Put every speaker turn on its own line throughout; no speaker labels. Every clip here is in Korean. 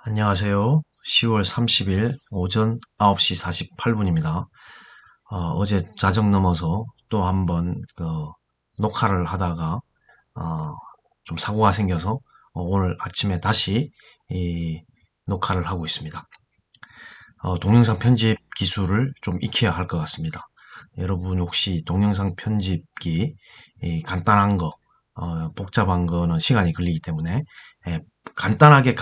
안녕하세요. 10월 30일 오전 9시 48분입니다. 어제 자정 넘어서 또 한번 녹화를 하다가 어, 좀 사고가 생겨서 오늘 아침에 다시 이 녹화를 하고 있습니다. 동영상 편집 기술을 좀 익혀야 할 것 같습니다. 여러분 혹시 동영상 편집기 간단한 거, 복잡한 거는 시간이 걸리기 때문에 예, 간단하게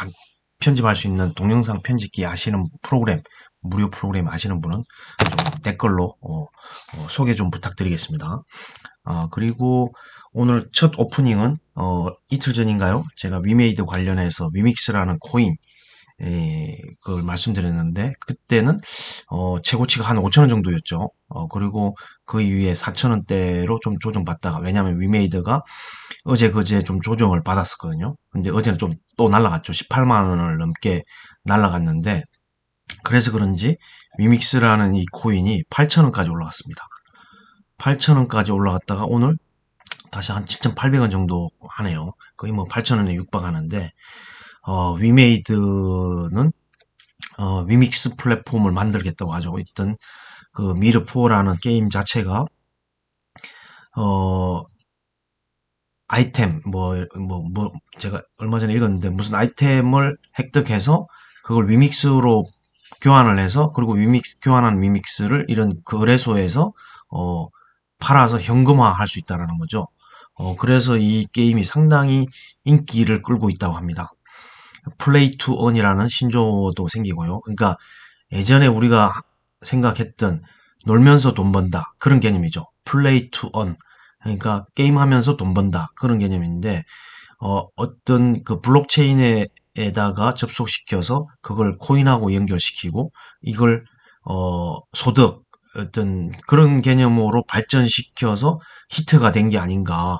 편집할 수 있는 동영상 편집기 아시는 프로그램, 무료 프로그램 아시는 분은 좀 댓글로 소개 좀 부탁드리겠습니다. 그리고 오늘 첫 오프닝은 이틀 전인가요? 제가 위메이드 관련해서 위믹스라는 코인 그걸 말씀드렸는데 그때는 최고치가 한 5,000원 정도였죠. 그리고 그 이후에 4,000원대로 좀 조정받다가, 왜냐하면 위메이드가 어제 그제 좀 조정을 받았었거든요. 근데 어제는 좀 또 날라갔죠. 18만 원을 넘게 날라갔는데, 그래서 그런지 위믹스라는 이 코인이 8,000원까지 올라갔습니다. 8,000원까지 올라갔다가 오늘 다시 한 7,800원 정도 하네요. 거의 뭐 8,000원에 육박하는데, 위메이드는 위믹스 플랫폼을 만들겠다고 하죠. 있던 그 미르4라는 게임 자체가 어 아이템 제가 얼마 전에 읽었는데, 무슨 아이템을 획득해서 그걸 위믹스로 교환을 해서, 그리고 교환한 위믹스를 이런 거래소에서 어 팔아서 현금화할 수 있다라는 거죠. 그래서 이 게임이 상당히 인기를 끌고 있다고 합니다. 플레이 투 언이라는 신조어도 생기고요. 그러니까 예전에 우리가 생각했던 놀면서 돈 번다 그런 개념이죠. 플레이 투 언. 그러니까 게임하면서 돈 번다 그런 개념인데, 어떤 그 블록체인에다가 접속시켜서 그걸 코인하고 연결시키고 이걸 소득, 어떤 그런 개념으로 발전시켜서 히트가 된 게 아닌가.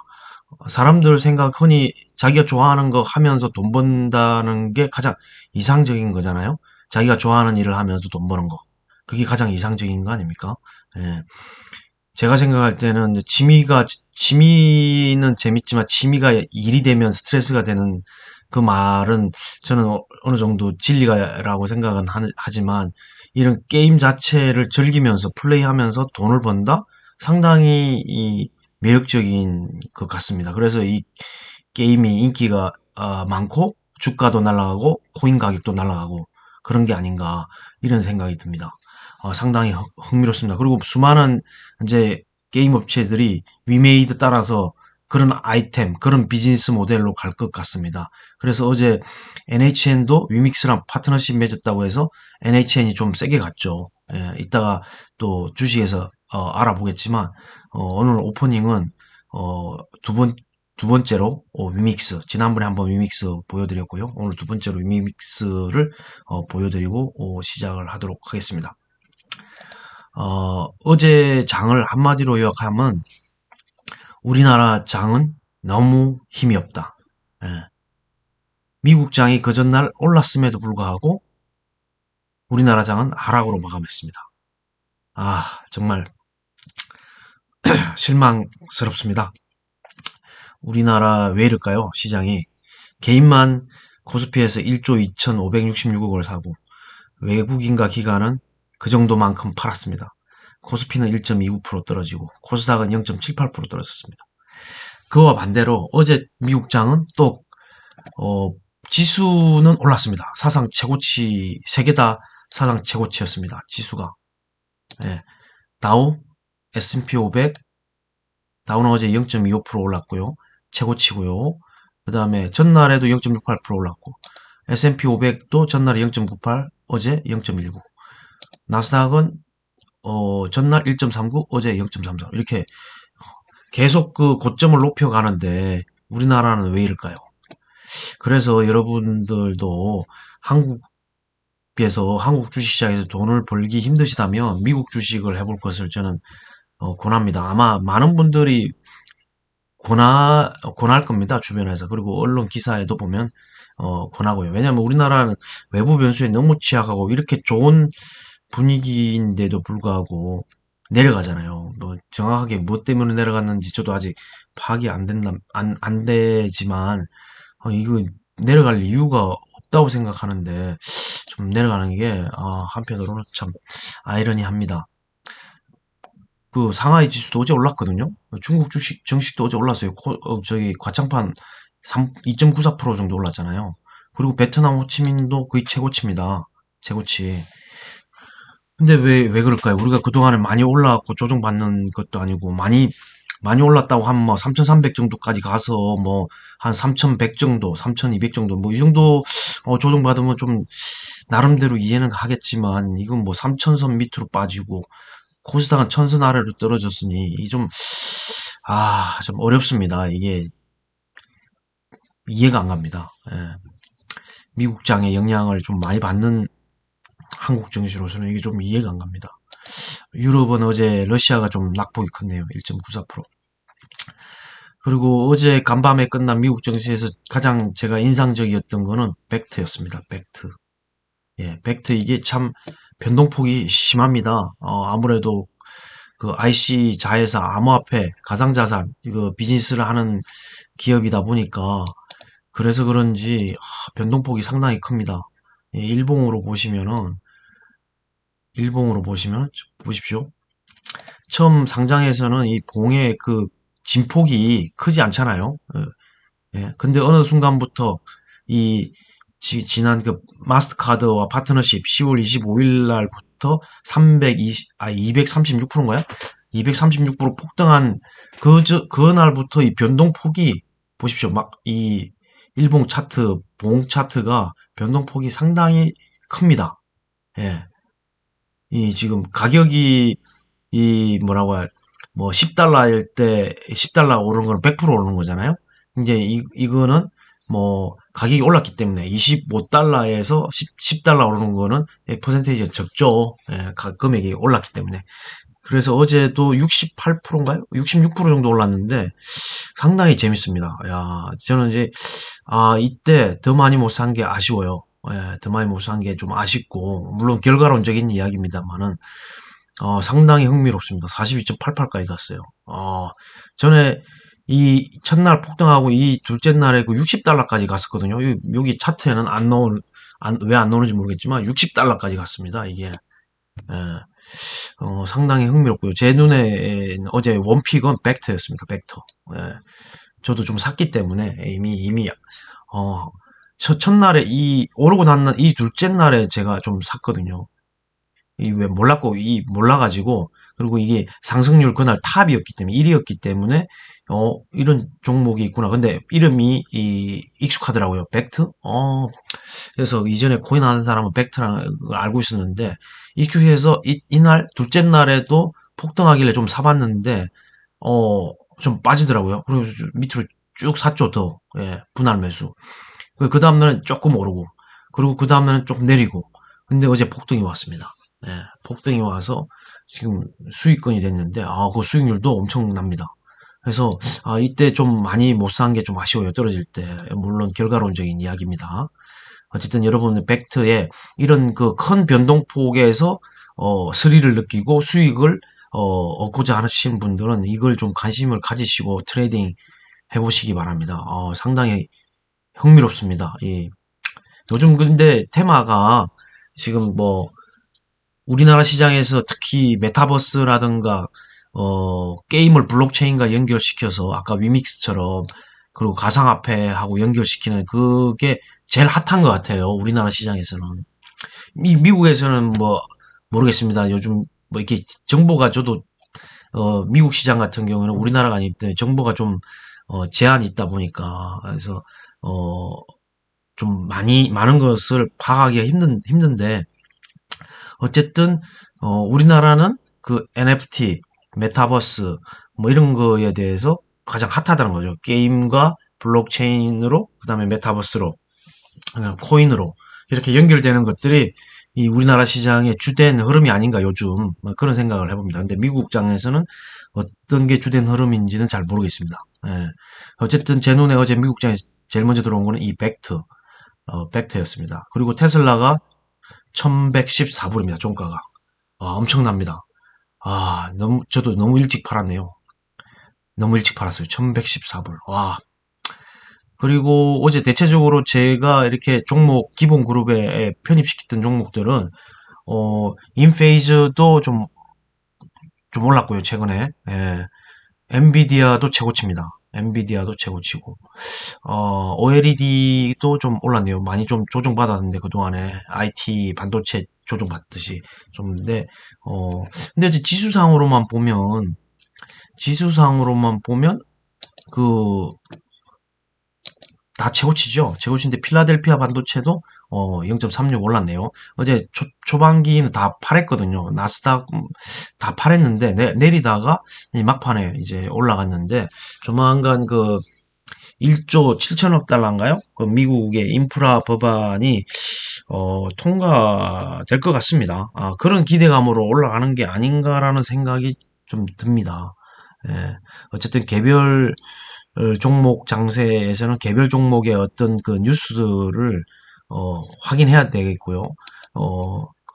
사람들 생각, 흔히 자기가 좋아하는 거 하면서 돈 번다는 게 가장 이상적인 거잖아요. 자기가 좋아하는 일을 하면서 돈 버는 거. 그게 가장 이상적인 거 아닙니까? 예. 제가 생각할 때는 취미는 재밌지만 취미가 일이 되면 스트레스가 되는 그 말은 저는 어느 정도 진리가라고 생각은 하지만, 이런 게임 자체를 즐기면서 플레이하면서 돈을 번다? 상당히 매력적인 것 같습니다. 그래서 이 게임이 인기가 많고 주가도 날아가고 코인 가격도 날아가고 그런 게 아닌가, 이런 생각이 듭니다. 상당히 흥미롭습니다. 그리고 수많은 이제 게임 업체들이 위메이드 따라서 그런 아이템, 그런 비즈니스 모델로 갈 것 같습니다. 그래서 어제 NHN도 위믹스랑 파트너십 맺었다고 해서 NHN이 좀 세게 갔죠. 예, 이따가 또 주식에서 알아보겠지만, 오늘 오프닝은 두 번째로 위믹스, 지난번에 한번 위믹스 보여드렸고요. 오늘 두 번째로 위믹스를 보여드리고 시작을 하도록 하겠습니다. 어제 장을 한마디로 요약하면 우리나라 장은 너무 힘이 없다. 예. 미국 장이 그 전날 올랐음에도 불구하고 우리나라 장은 하락으로 마감했습니다. 정말 실망스럽습니다. 우리나라 왜 이럴까요? 시장이 개인만 코스피에서 1조 2,566억을 사고 외국인과 기관은 그 정도만큼 팔았습니다. 코스피는 1.29% 떨어지고 코스닥은 0.78% 떨어졌습니다. 그와 반대로 어제 미국장은 또 지수는 올랐습니다. 사상 최고치, 세 개 다 사상 최고치였습니다. 지수가. 예, 다우, S&P 500, 다우는 어제 0.25% 올랐고요. 최고치고요. 그 다음에 전날에도 0.68% 올랐고, S&P 500도 전날에 0.98, 어제 0.19. 나스닥은 전날 1.39, 어제 0.33. 이렇게 계속 그 고점을 높여가는데 우리나라는 왜 이럴까요? 그래서 여러분들도 한국 주식시장에서 돈을 벌기 힘드시다면 미국 주식을 해볼 것을 저는 권합니다. 아마 많은 분들이 권할 겁니다. 주변에서. 그리고 언론 기사에도 보면 권하고요. 왜냐하면 우리나라는 외부 변수에 너무 취약하고 이렇게 좋은 분위기인데도 불구하고 내려가잖아요. 뭐 정확하게 무엇 때문에 내려갔는지 저도 아직 파악이 안 되지만 이거 내려갈 이유가 없다고 생각하는데 좀 내려가는 게 한편으로는 참 아이러니합니다. 그 상하이 지수도 어제 올랐거든요. 중국 주식 증시도 어제 올랐어요. 저기 과창판 2.94% 정도 올랐잖아요. 그리고 베트남 호치민도 거의 최고치입니다. 최고치. 근데 왜 그럴까요? 우리가 그동안에 많이 올라왔고 조정받는 것도 아니고 많이 올랐다고 하면 뭐 3,300 정도까지 가서 뭐 한 3,100 정도, 3,200 정도 뭐 이 정도 조정받으면 좀 나름대로 이해는 하겠지만 이건 뭐 3,000선 밑으로 빠지고 코스닥은 1,000선 아래로 떨어졌으니 이 좀 어렵습니다. 이게 이해가 안 갑니다. 예. 미국장의 영향을 좀 많이 받는 한국 증시로서는 이게 좀 이해가 안 갑니다. 유럽은 어제 러시아가 좀 낙폭이 컸네요. 1.94%. 그리고 어제 간밤에 끝난 미국 증시에서 가장 제가 인상적이었던 거는 벡트였습니다. 벡트. 예, 벡트 이게 참 변동폭이 심합니다. 아무래도 그 IC 자회사 암호화폐 가상자산 이거 비즈니스를 하는 기업이다 보니까 그래서 그런지 변동폭이 상당히 큽니다. 예, 일봉으로 보시면 보십시오. 처음 상장에서는 이 봉의 그 진폭이 크지 않잖아요. 예, 근데 어느 순간부터 이 지난 그 마스터카드와 파트너십 10월 25일 날부터 236%인가요? 236% 폭등한 그 날부터 이 변동폭이 보십시오. 막 이 일봉 차트, 봉 차트가 변동폭이 상당히 큽니다. 예. 이 지금 가격이 이 뭐라고 할, 뭐 10달러일 때 10달러 오르는 거는 100% 오르는 거잖아요. 이제 이거는 뭐 가격이 올랐기 때문에 25달러에서 10달러 오르는 거는 퍼센테이지가 적죠. 예, 금액이 올랐기 때문에. 그래서 어제도 68%인가요? 66% 정도 올랐는데 상당히 재밌습니다. 야, 저는 이제 이때 더 많이 못 산 게 아쉬워요. 예, 더 많이 못 산 게 좀 아쉽고 물론 결과론적인 이야기입니다만은 상당히 흥미롭습니다. 42.88까지 갔어요. 전에 이 첫날 폭등하고 이 둘째 날에 그 60달러까지 갔었거든요. 여기 차트에는 왜 안 나오는지 모르겠지만 60달러까지 갔습니다. 이게. 예, 상당히 흥미롭고요. 제 눈에 어제 원픽은 벡터였습니다. 벡터. 예, 저도 좀 샀기 때문에 이미 첫날에 오르고 난 이 둘째 날에 제가 좀 샀거든요. 이 왜 몰랐고 이 몰라가지고 그리고 이게 상승률 그날 탑이었기 때문에 1위였기 때문에 이런 종목이 있구나. 근데 이름이 익숙하더라고요. 벡트. 그래서 이전에 코인 하는 사람은 벡트라는 걸 알고 있었는데 익숙해서 이날 둘째 날에도 폭등하길래 좀 사봤는데 좀 빠지더라고요. 그리고 밑으로 쭉 샀죠. 더 분할 매수. 그 다음날은 조금 오르고 그리고 그 다음날은 조금 내리고 근데 어제 폭등이 왔습니다. 예, 폭등이 와서 지금 수익권이 됐는데 그 수익률도 엄청납니다. 그래서 이때 좀 많이 못 산 게 좀 아쉬워요. 떨어질 때. 물론 결과론적인 이야기입니다. 어쨌든 여러분 벡트에 이런 그 큰 변동폭에서 스릴을 느끼고 수익을 얻고자 하시는 분들은 이걸 좀 관심을 가지시고 트레이딩 해보시기 바랍니다. 상당히 흥미롭습니다. 요즘 근데 테마가 지금 뭐 우리나라 시장에서 특히 메타버스라든가 게임을 블록체인과 연결시켜서 아까 위믹스처럼 그리고 가상화폐하고 연결시키는 그게 제일 핫한 것 같아요. 우리나라 시장에서는. 미국에서는 뭐 모르겠습니다. 요즘 뭐 이렇게 정보가 저도 미국 시장 같은 경우는 우리나라가 아니기 때문에 정보가 좀 제한이 있다 보니까 그래서 좀 많은 것을 파악하기가 힘든데 어쨌든 우리나라는 그 NFT, 메타버스 뭐 이런 거에 대해서 가장 핫하다는 거죠. 게임과 블록체인으로 그다음에 메타버스로 코인으로 이렇게 연결되는 것들이 이 우리나라 시장의 주된 흐름이 아닌가 요즘 뭐 그런 생각을 해봅니다. 근데 미국장에서는 어떤 게 주된 흐름인지는 잘 모르겠습니다. 예. 어쨌든 제 눈에 어제 미국장에 제일 먼저 들어온 거는 이 벡터였습니다. 그리고 테슬라가 1114불입니다. 종가가. 엄청납니다. 저도 너무 일찍 팔았네요. 너무 일찍 팔았어요. 1114불. 와, 그리고 어제 대체적으로 제가 이렇게 종목 기본 그룹에 편입시켰던 종목들은 인페이즈도 좀 올랐고요, 최근에. 예. 엔비디아도 최고치입니다. 엔비디아도 최고치고. OLED도 좀 올랐네요. 많이 좀 조정받았는데, 그동안에 IT 반도체 조정받듯이 좀, 근데 이제 지수상으로만 보면, 그, 다 최고치죠. 최고치인데, 필라델피아 반도체도, 0.36 올랐네요. 어제 초반기는 다 팔했거든요. 나스닥 다 팔했는데, 내리다가, 이 막판에 이제 올라갔는데, 조만간 1조 7천억 달러인가요? 그 미국의 인프라 법안이 통과될 것 같습니다. 그런 기대감으로 올라가는 게 아닌가라는 생각이 좀 듭니다. 예. 어쨌든 개별 종목 장세에서는 개별 종목의 어떤 그 뉴스들을 확인해야 되겠고요.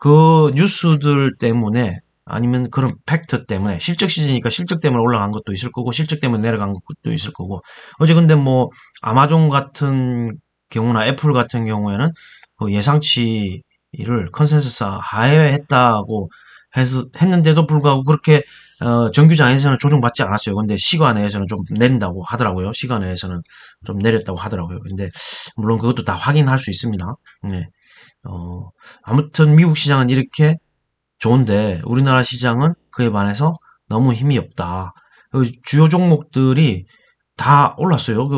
그 뉴스들 때문에 아니면 그런 팩트 때문에 실적 시즌이니까 실적 때문에 올라간 것도 있을 거고 실적 때문에 내려간 것도 있을 거고 어제 근데 뭐 아마존 같은 경우나 애플 같은 경우에는 그 예상치를 컨센서스 하회했다고 했는데도 불구하고 그렇게 정규장에서는 조정받지 않았어요. 근데 시간외에서는 좀 내린다고 하더라고요. 시간외에서는 좀 내렸다고 하더라고요. 근데 물론 그것도 다 확인할 수 있습니다. 네. 아무튼 미국 시장은 이렇게 좋은데 우리나라 시장은 그에 반해서 너무 힘이 없다. 주요 종목들이 다 올랐어요.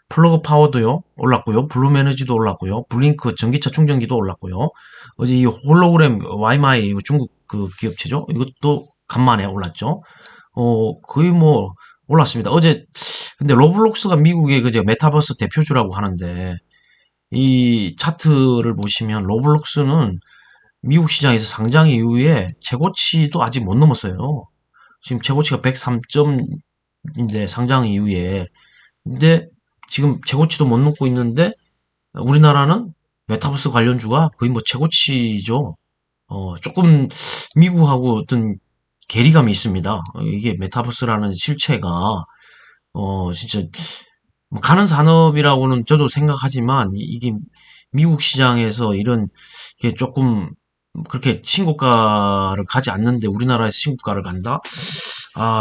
플러그 파워도요, 올랐고요. 블룸 에너지도 올랐고요. 블링크 전기차 충전기도 올랐고요. 어제 이 홀로그램 와이마이 중국 그 기업체죠. 이것도 간만에 올랐죠. 거의 뭐 올랐습니다. 어제 근데 로블록스가 미국의 그제 메타버스 대표주라고 하는데 이 차트를 보시면 로블록스는 미국 시장에서 상장 이후에 최고치도 아직 못 넘었어요. 지금 최고치가 103점인데 상장 이후에 근데 지금 최고치도 못 넘고 있는데 우리나라는 메타버스 관련주가 거의 뭐 최고치죠. 조금 미국하고 어떤 괴리감이 있습니다. 이게 메타버스라는 실체가 진짜 뭐 가는 산업이라고는 저도 생각하지만 이게 미국 시장에서 이런 게 조금 그렇게 신고가를 가지 않는데 우리나라에서 신고가를 간다?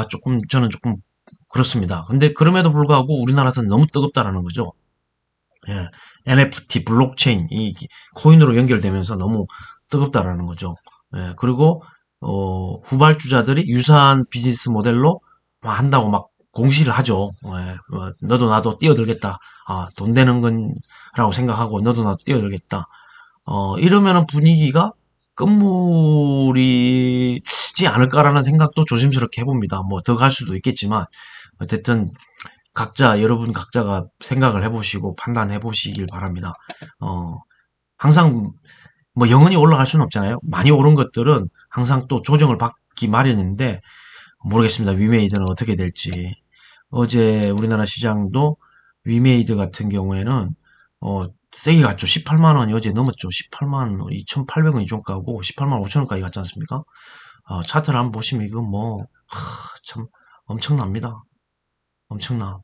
조금 저는 조금 그렇습니다. 근데 그럼에도 불구하고 우리나라에서는 너무 뜨겁다라는 거죠. 예, NFT, 블록체인, 이 코인으로 연결되면서 너무 뜨겁다라는 거죠. 예, 그리고 후발주자들이 유사한 비즈니스 모델로 막 한다고 막 공시를 하죠. 예, 너도 나도 뛰어들겠다. 돈 되는 건라고 생각하고 너도 나도 뛰어들겠다. 이러면은 분위기가 끝물이지 않을까라는 생각도 조심스럽게 해봅니다. 뭐 더 갈 수도 있겠지만 어쨌든 여러분 각자가 생각을 해보시고 판단해 보시길 바랍니다. 항상 뭐 영원히 올라갈 수는 없잖아요. 많이 오른 것들은 항상 또 조정을 받기 마련인데 모르겠습니다. 위메이드는 어떻게 될지. 어제 우리나라 시장도 위메이드 같은 경우에는 세게 갔죠. 18만 원이 어제 넘었죠. 18만 2,800원이 좀 가고 18만 5천 원까지 갔지 않습니까? 차트를 한번 보시면 이건 뭐 참 엄청납니다. 엄청나.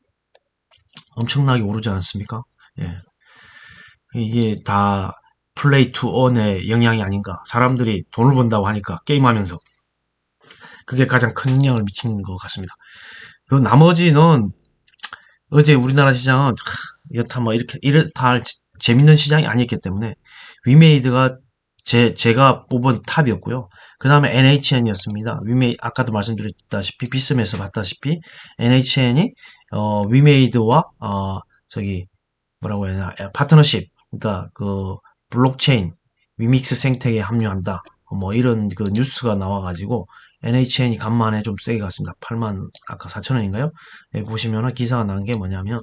엄청나게 오르지 않습니까? 예. 이게 다 플레이 투 언의 영향이 아닌가. 사람들이 돈을 번다고 하니까 게임하면서 그게 가장 큰 영향을 미치는 것 같습니다. 그 나머지는 어제 우리나라 시장은 여타 뭐 이렇다 할 재밌는 시장이 아니었기 때문에 위메이드가 제가 뽑은 탑이었고요. 그 다음에 NHN이었습니다. 아까도 말씀드렸다시피 비스에서 봤다시피 NHN이 위메이드와 저기 뭐라고 해야 되나 파트너십 그러니까 그 블록체인 위믹스 생태계에 합류한다. 뭐 이런 그 뉴스가 나와가지고 NHN이 간만에 좀 세게 갔습니다. 8만 아까 4천원인가요? 보시면은 기사가 난 게 뭐냐면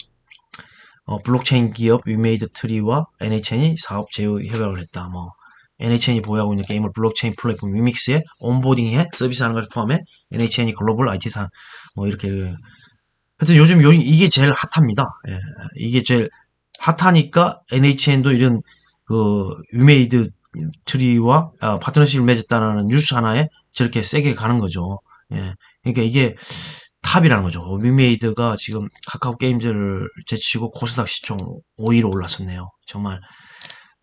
블록체인 기업 위메이드 트리와 NHN이 사업 제휴 협약을 했다. 뭐 NHN이 보유하고 있는 게임을 블록체인 플랫폼 위믹스에 온보딩해 서비스하는 것을 포함해 NHN이 글로벌 IT산 뭐 이렇게 하여튼 요즘 이게 제일 핫합니다. 예, 이게 제일 핫하니까 NHN도 이런 그 위메이드 트리와 파트너십을 맺었다는 뉴스 하나에 저렇게 세게 가는 거죠. 예, 그러니까 이게 탑이라는 거죠. 위메이드가 지금 카카오 게임즈를 제치고 코스닥 시총 5위로 올랐었네요. 정말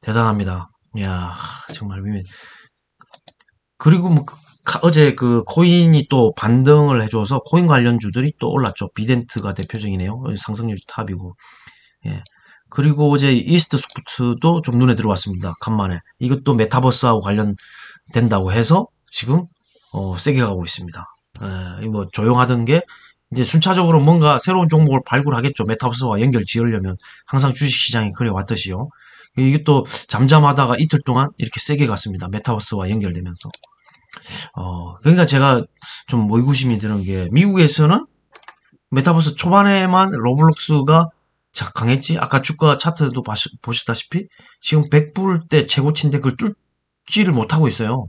대단합니다. 이야, 정말 위메이드. 그리고 뭐 어제 그 코인이 또 반등을 해줘서 코인 관련주들이 또 올랐죠. 비덴트가 대표적이네요. 상승률 탑이고. 예. 그리고 어제 이스트 소프트도 좀 눈에 들어왔습니다. 간만에. 이것도 메타버스하고 관련된다고 해서 지금 세게 가고 있습니다. 뭐 조용하던 게 이제 순차적으로 뭔가 새로운 종목을 발굴하겠죠. 메타버스와 연결 지으려면 항상 주식시장이 그래 왔듯이요. 이게 또 잠잠하다가 이틀 동안 이렇게 세게 갔습니다. 메타버스와 연결되면서. 그러니까 제가 좀 의구심이 드는 게 미국에서는 메타버스 초반에만 로블록스가 강했지. 아까 주가 차트도 보셨다시피 지금 100불대 최고치인데 그걸 뚫지를 못하고 있어요.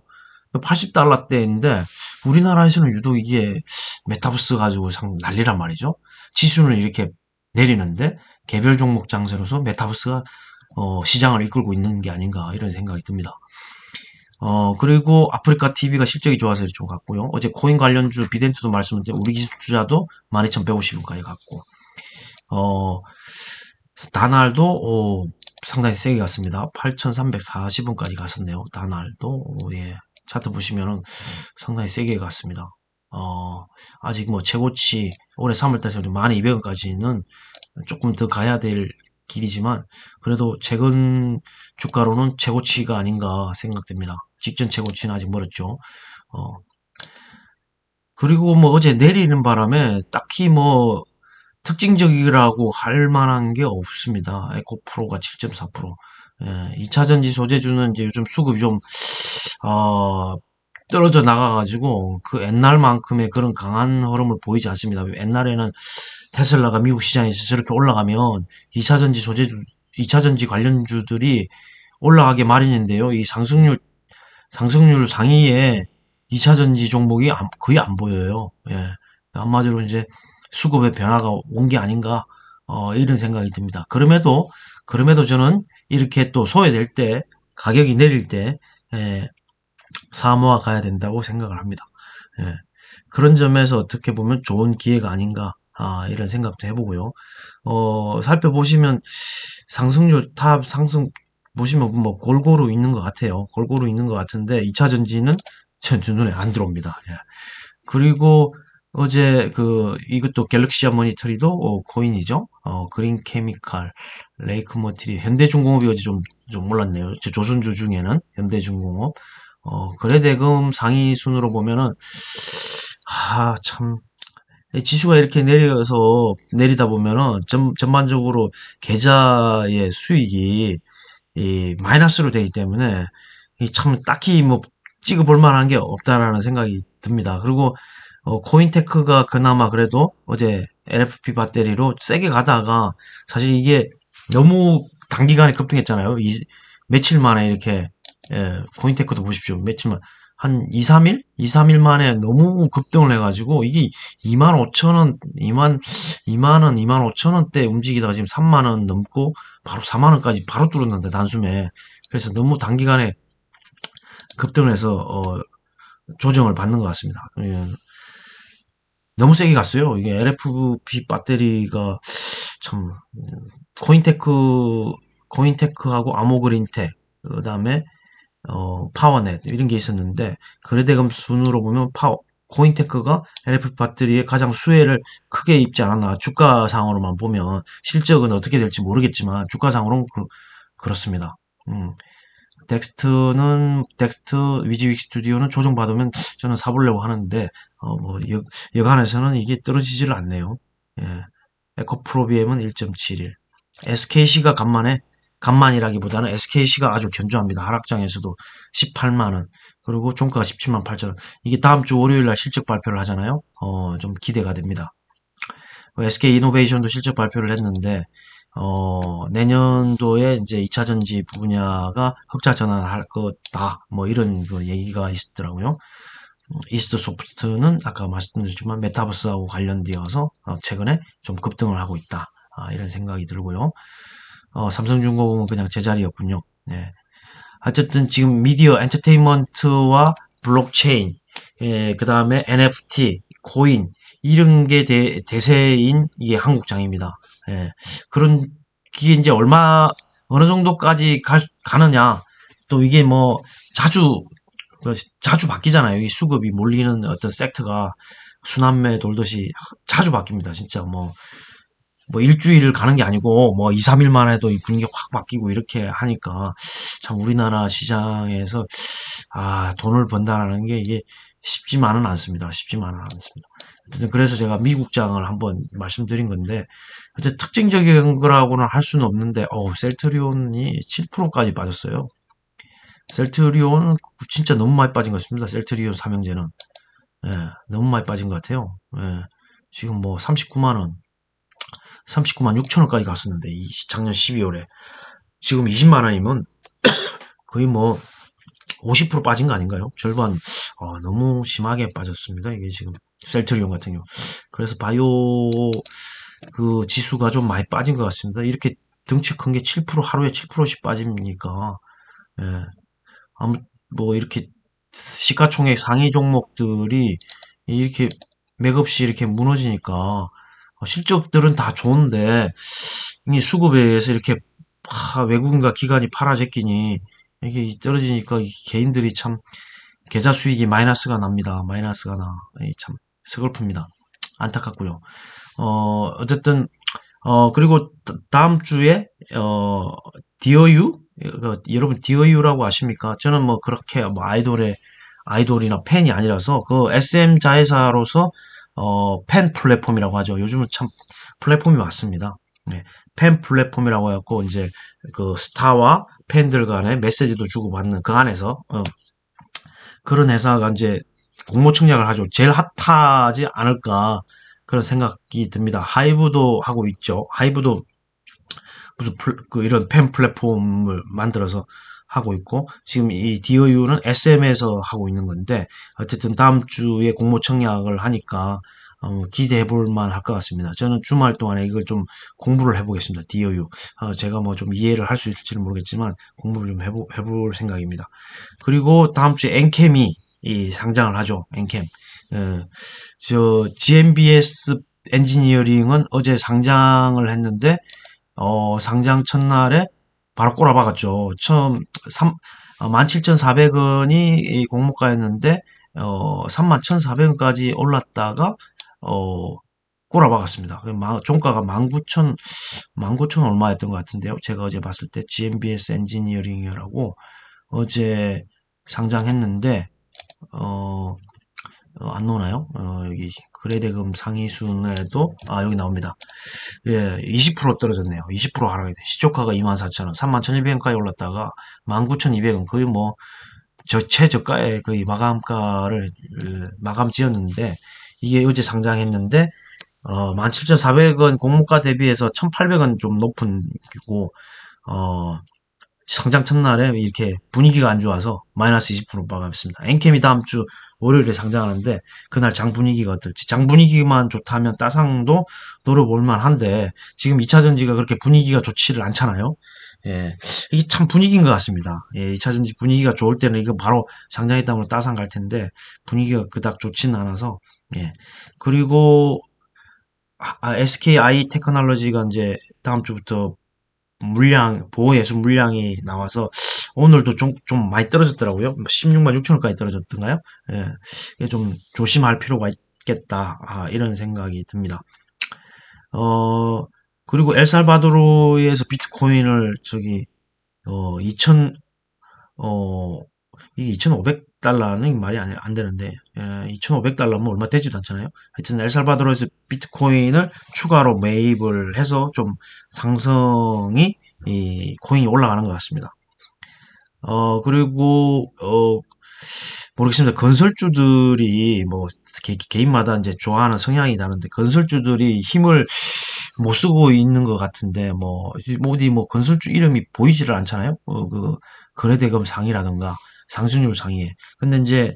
80달러대인데 우리나라에서는 유독 이게 메타버스 가지고 난리란 말이죠. 지수는 이렇게 내리는데 개별 종목 장세로서 메타버스가 시장을 이끌고 있는 게 아닌가 이런 생각이 듭니다. 그리고 아프리카 TV가 실적이 좋아서 좀 갔고요. 어제 코인 관련주 비덴트도 말씀드린 우리 기술 투자도 12,150원까지 갔고, 다날도 상당히 세게 갔습니다. 8,340원까지 갔었네요. 다날도 예. 차트 보시면은 상당히 세게 갔습니다. 아직 뭐 최고치 올해 3월달에 12,200원까지는 조금 더 가야 될 길이지만 그래도 최근 주가로는 최고치가 아닌가 생각됩니다. 직전 최고치는 아직 멀었죠. 그리고 뭐 어제 내리는 바람에 딱히 뭐 특징적이라고 할 만한 게 없습니다. 에코프로가 7.4%. 예, 2차전지 소재주는 이제 요즘 수급이 좀, 떨어져 나가가지고 그 옛날만큼의 그런 강한 흐름을 보이지 않습니다. 옛날에는 테슬라가 미국 시장에서 저렇게 올라가면 2차전지 소재주, 2차전지 관련주들이 올라가게 마련인데요. 이 상승률 상위에 2차전지 종목이 거의 안 보여요. 예. 한마디로 이제 수급의 변화가 온 게 아닌가, 이런 생각이 듭니다. 그럼에도 저는 이렇게 또 소외될 때, 가격이 내릴 때, 예, 사모아 가야 된다고 생각을 합니다. 예. 그런 점에서 어떻게 보면 좋은 기회가 아닌가, 이런 생각도 해보고요. 살펴보시면 상승률 탑 상승 보시면 뭐 골고루 있는 것 같아요. 골고루 있는 것 같은데 2차 전지는 제 눈에 안 들어옵니다. 예. 그리고 어제 이것도 갤럭시아 모니터리도 코인이죠. 그린 케미칼, 레이크 머티리, 현대중공업이 어제 좀 올랐네요. 조선주 중에는 현대중공업. 거래대금 상위 순으로 보면은 참 지수가 이렇게 내리다 보면은 전반적으로 계좌의 수익이 이 마이너스로 되기 때문에 이 참 딱히 뭐 찍어볼 만한 게 없다라는 생각이 듭니다. 그리고 코인테크가 그나마 그래도 어제 LFP 배터리로 세게 가다가 사실 이게 너무 단기간에 급등했잖아요. 며칠 만에 이렇게 코인테크도 보십시오. 며칠 만 한 2, 3일? 2, 3일 만에 너무 급등을 해가지고 이게 25,000원, 2만원, 25,000원대 움직이다가 지금 3만원 넘고 바로 4만원까지 바로 뚫었는데 단숨에. 그래서 너무 단기간에 급등을 해서 조정을 받는 것 같습니다. 너무 세게 갔어요. 이게 LFP 배터리가 참 코인테크하고 아모그린텍 그다음에 파워넷 이런 게 있었는데 거래대금 순으로 보면 코인테크가 LFP 배터리에 가장 수혜를 크게 입지 않았나. 주가상으로만 보면 실적은 어떻게 될지 모르겠지만 주가상으로는 그렇습니다. 덱스트 위즈윅 스튜디오는 조정받으면 저는 사보려고 하는데, 뭐, 여간에서는 이게 떨어지지를 않네요. 예. 에코프로비엠은 1.71. SKC가 간만이라기보다는 SKC가 아주 견조합니다. 하락장에서도 18만원. 그리고 종가가 17만 8천원. 이게 다음 주 월요일날 실적 발표를 하잖아요. 좀 기대가 됩니다. SK 이노베이션도 실적 발표를 했는데, 내년도에 이제 2차 전지 분야가 흑자 전환할 거다. 뭐 이런 얘기가 있었더라고요. 이스트 소프트는 아까 말씀드렸지만 메타버스하고 관련되어서 최근에 좀 급등을 하고 있다. 이런 생각이 들고요. 삼성중공업은 그냥 제자리였군요. 네. 어쨌든 지금 미디어 엔터테인먼트와 블록체인 예, 그 다음에 NFT, 코인, 이런 게 대세인 이게 한국장입니다. 예, 그런, 게 이제 어느 정도까지 가느냐. 또 이게 뭐, 자주, 자주 바뀌잖아요. 이 수급이 몰리는 어떤 섹터가 순환매 돌듯이 자주 바뀝니다. 진짜 뭐 일주일을 가는 게 아니고 뭐 2, 3일만 해도 이 분위기가 확 바뀌고 이렇게 하니까 참 우리나라 시장에서 돈을 번다라는 게 이게 쉽지만은 않습니다. 쉽지만은 않습니다. 어쨌든 그래서 제가 미국장을 한번 말씀드린 건데 어쨌든 특징적인 거라고는 할 수는 없는데 셀트리온이 7%까지 빠졌어요. 셀트리온은 진짜 너무 많이 빠진 것 같습니다. 셀트리온 삼형제는 예, 너무 많이 빠진 것 같아요. 예, 지금 뭐 39만 원 39만 6천 원까지 갔었는데 작년 12월에 지금 20만 원이면 거의 뭐 50% 빠진 거 아닌가요? 절반 너무 심하게 빠졌습니다. 이게 지금 셀트리온 같은 경우. 그래서 바이오 그 지수가 좀 많이 빠진 것 같습니다. 이렇게 덩치 큰 게 7% 하루에 7%씩 빠집니까? 예. 아무 뭐 이렇게 시가총액 상위 종목들이 이렇게 맥없이 이렇게 무너지니까 실적들은 다 좋은데 이 수급에 의해서 이렇게 외국인과 기관이 팔아제끼니 이게 떨어지니까 개인들이 참 계좌 수익이 마이너스가 납니다. 마이너스가 나. 참 서글픕니다. 안타깝고요. 어쨌든 그리고 다음 주에 디어유 여러분 디어유라고 아십니까? 저는 뭐 그렇게 뭐 아이돌이나 팬이 아니라서 그 SM 자회사로서 팬 플랫폼이라고 하죠. 요즘은 참 플랫폼이 많습니다. 네, 팬 플랫폼이라고 해갖고 이제 그 스타와 팬들 간에 메시지도 주고받는 그 안에서 그런 회사가 이제 공모 청약을 하죠. 제일 핫하지 않을까 그런 생각이 듭니다. 하이브도 하고 있죠. 하이브도 무슨 이런 팬 플랫폼을 만들어서 하고 있고 지금 이 디어유는 SM에서 하고 있는 건데 어쨌든 다음 주에 공모 청약을 하니까 기대해 볼 만할 것 같습니다. 저는 주말 동안에 이걸 좀 공부를 해보겠습니다. 디어유 제가 뭐 좀 이해를 할 수 있을지는 모르겠지만 공부를 좀 해볼 생각입니다. 그리고 다음 주에 엔캠이 상장을 하죠. 엔캠 저 GMBS 엔지니어링은 어제 상장을 했는데 상장 첫날에 바로 꼬라박았죠. 처음 17,400원이 공모가였는데 31,400원까지 올랐다가 꼬라박았습니다. 종가가 19,000 얼마였던 것 같은데요. 제가 어제 봤을 때 GMBS 엔지니어링이라고 어제 상장했는데 안 나오나요? 여기 거래대금 상위순에도 여기 나옵니다. 예, 20% 떨어졌네요. 20% 하락이 돼. 시초가가 24,000원, 31,100원까지 올랐다가 19,200원, 거의 뭐 최저가에 거의 마감가를 마감 지었는데 이게 어제 상장했는데 17,400원 공모가 대비해서 1,800원 좀 높은 거고 상장 첫날에 이렇게 분위기가 안 좋아서 마이너스 20% 마감했습니다. 엔캠이 다음 주 월요일에 상장하는데 그날 장 분위기가 어떨지 장 분위기만 좋다면 따상도 노려볼 만한데 지금 2차전지가 그렇게 분위기가 좋지를 않잖아요. 예, 이게 참 분위기인 것 같습니다. 예, 2차전지 분위기가 좋을 때는 이거 바로 상장했다면 따상 갈 텐데 분위기가 그닥 좋지는 않아서 예. 그리고 SKI 테크놀로지가 이제 다음 주부터 보호예술 물량이 나와서 오늘도 좀 많이 떨어졌더라고요. 16만 6천원까지 떨어졌던가요? 예, 이게 좀 조심할 필요가 있겠다. 이런 생각이 듭니다. 어, 그리고 엘살바도르에서 비트코인을 어, 2000, 어, 이게 2,500달러는 말이 안 되는데, 2,500달러면 얼마 되지도 않잖아요. 하여튼, 엘살바도르에서 비트코인을 추가로 매입을 해서 좀 상승이, 이 코인이 올라가는 것 같습니다. 그리고, 모르겠습니다. 건설주들이 뭐, 개인마다 이제 좋아하는 성향이 다른데, 건설주들이 힘을 못 쓰고 있는 것 같은데, 어디 건설주 이름이 보이지를 않잖아요. 그, 거래대금 상이라든가, 상승률 상위에. 근데 이제,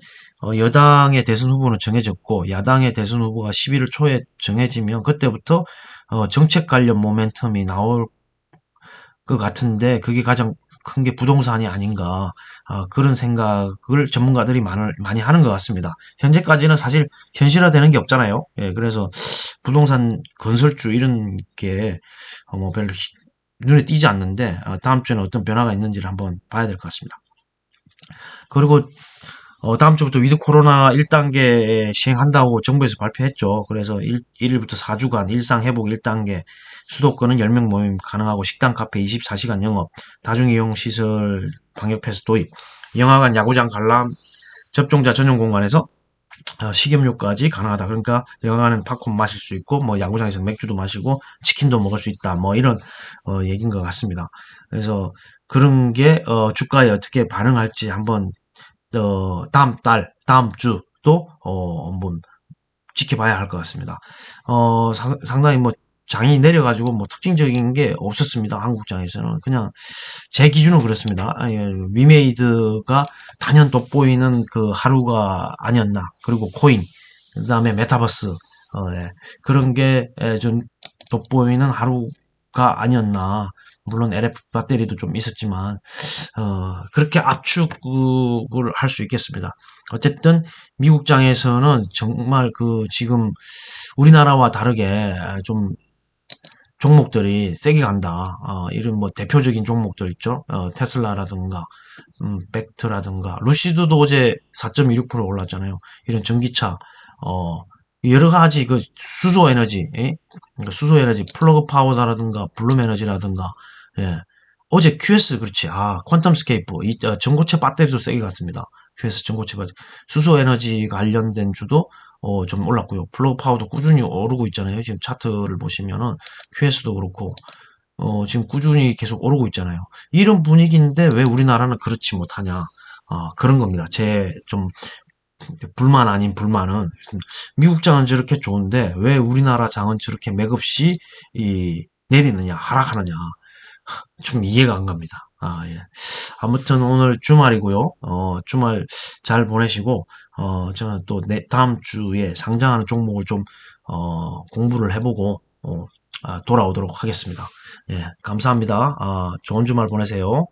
여당의 대선 후보는 정해졌고, 야당의 대선 후보가 11월 초에 정해지면, 그때부터, 정책 관련 모멘텀이 나올 것 같은데, 그게 가장 큰 게 부동산이 아닌가, 그런 생각을 전문가들이 많이 하는 것 같습니다. 현재까지는 사실 현실화되는 게 없잖아요. 예, 그래서 부동산 건설주 이런 게 뭐 별로 눈에 띄지 않는데, 다음 주에는 어떤 변화가 있는지를 한번 봐야 될 것 같습니다. 그리고 다음 주부터 위드 코로나 1단계 시행한다고 정부에서 발표했죠. 그래서 1일부터 4주간 일상 회복 1단계, 수도권은 10명 모임 가능하고 식당, 카페 24시간 영업, 다중이용 시설 방역 패스 도입, 영화관, 야구장, 관람, 접종자 전용 공간에서 식염료까지 가능하다. 그러니까 영화관은 팝콘 마실 수 있고, 뭐 야구장에서 맥주도 마시고 치킨도 먹을 수 있다. 뭐 이런 얘기인 것 같습니다. 그래서 그런 게 주가에 어떻게 반응할지 한번 다음 주 또, 한번 지켜봐야 할 것 같습니다. 상당히 뭐, 장이 내려가지고 뭐 특징적인 게 없었습니다. 한국장에서는. 그냥 제 기준은 그렇습니다. 위메이드가 단연 돋보이는 그 하루가 아니었나. 그리고 코인, 그 다음에 메타버스, 예. 그런 게 좀 돋보이는 하루가 아니었나. 물론 LF 배터리도 좀 있었지만, 그렇게 압축을 할 수 있겠습니다. 어쨌든 미국장에서는 정말 그 지금 우리나라와 다르게 좀 종목들이 세게 간다. 이런 뭐 대표적인 종목들 있죠. 테슬라라든가, 벡트라든가, 루시드도 어제 4.26% 올랐잖아요. 이런 전기차, 여러 가지 그 수소 에너지, 예? 그러니까 수소 에너지, 플러그 파워다라든가, 블룸 에너지라든가, 예. 어제 QS, 그렇지. 퀀텀 스케이프, 전고체 배터리도 세게 갔습니다. QS 전고체 배터리. 수소 에너지 관련된 주도 좀 올랐고요. 플러그 파워도 꾸준히 오르고 있잖아요. 지금 차트를 보시면은 QS도 그렇고 지금 꾸준히 계속 오르고 있잖아요. 이런 분위기인데 왜 우리나라는 그렇지 못하냐? 그런 겁니다. 제 좀 불만 아닌 불만은 미국 장은 저렇게 좋은데 왜 우리나라 장은 저렇게 맥없이 내리느냐, 하락하느냐. 좀 이해가 안 갑니다. 예. 아무튼 오늘 주말이고요. 주말 잘 보내시고, 저는 또 다음 주에 상장하는 종목을 좀, 공부를 해보고, 돌아오도록 하겠습니다. 예, 감사합니다. 좋은 주말 보내세요.